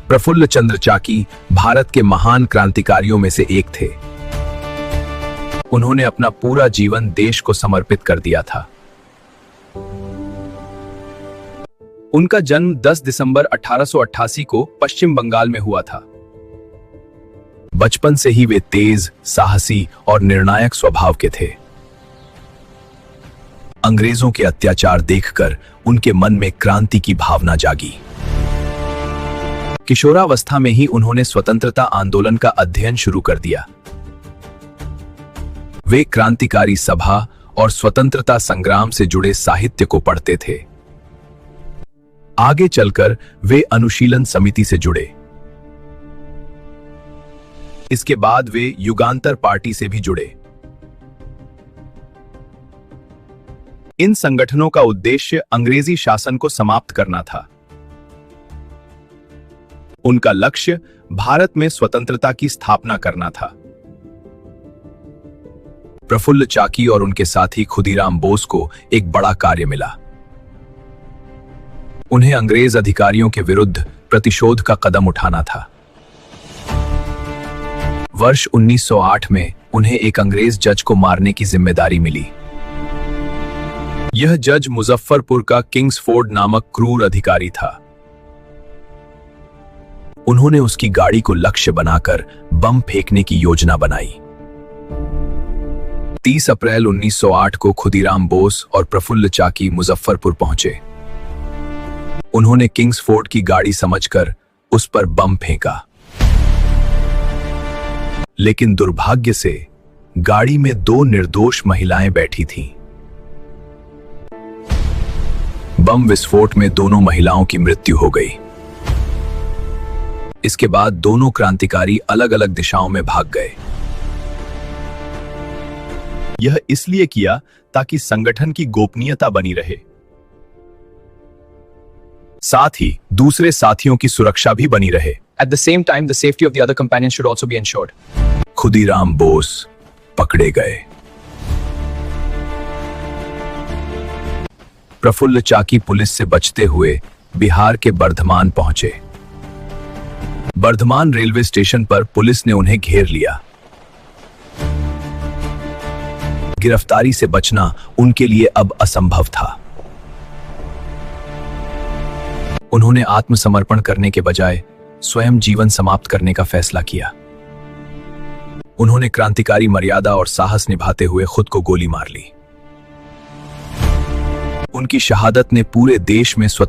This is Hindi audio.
प्रफुल्ल चंद्र चाकी भारत के महान क्रांतिकारियों में से एक थे। उन्होंने अपना पूरा जीवन देश को समर्पित कर दिया था। उनका जन्म 10 दिसंबर 1888 को पश्चिम बंगाल में हुआ था। बचपन से ही वे तेज, साहसी और निर्णायक स्वभाव के थे। अंग्रेजों के अत्याचार देखकर उनके मन में क्रांति की भावना जागी। किशोरावस्था में ही उन्होंने स्वतंत्रता आंदोलन का अध्ययन शुरू कर दिया। वे क्रांतिकारी सभा और स्वतंत्रता संग्राम से जुड़े साहित्य को पढ़ते थे। आगे चलकर वे अनुशीलन समिति से जुड़े। इसके बाद वे युगांतर पार्टी से भी जुड़े। इन संगठनों का उद्देश्य अंग्रेजी शासन को समाप्त करना था। उनका लक्ष्य भारत में स्वतंत्रता की स्थापना करना था। प्रफुल्ल चाकी और उनके साथी खुदीराम बोस को एक बड़ा कार्य मिला। उन्हें अंग्रेज अधिकारियों के विरुद्ध प्रतिशोध का कदम उठाना था। वर्ष 1908 में उन्हें एक अंग्रेज जज को मारने की जिम्मेदारी मिली। यह जज मुजफ्फरपुर का किंग्सफोर्ड नामक क्रूर अधिकारी था। उन्होंने उसकी गाड़ी को लक्ष्य बनाकर बम फेंकने की योजना बनाई। 30 अप्रैल 1908 को खुदीराम बोस और प्रफुल्ल चाकी मुजफ्फरपुर पहुंचे। उन्होंने किंग्सफोर्ड की गाड़ी समझकर उस पर बम फेंका, लेकिन दुर्भाग्य से गाड़ी में 2 निर्दोष महिलाएं बैठी थीं। बम विस्फोट में दोनों महिलाओं की मृत्यु हो गई। इसके बाद दोनों क्रांतिकारी अलग अलग दिशाओं में भाग गए। यह इसलिए किया ताकि संगठन की गोपनीयता बनी रहे, साथ ही दूसरे साथियों की सुरक्षा भी बनी रहे। At the same time, the safety of the other companions should also be ensured. Khudiram Bose पकड़े गए। प्रफुल्ल चाकी पुलिस से बचते हुए बिहार के बर्धमान पहुंचे। बर्धमान रेलवे स्टेशन पर पुलिस ने उन्हें घेर लिया। गिरफ्तारी से बचना उनके लिए अब असंभव था। उन्होंने आत्मसमर्पण करने के बजाय स्वयं जीवन समाप्त करने का फैसला किया। उन्होंने क्रांतिकारी मर्यादा और साहस निभाते हुए खुद को गोली मार ली। उनकी शहादत ने पूरे देश में स्वतंत्रता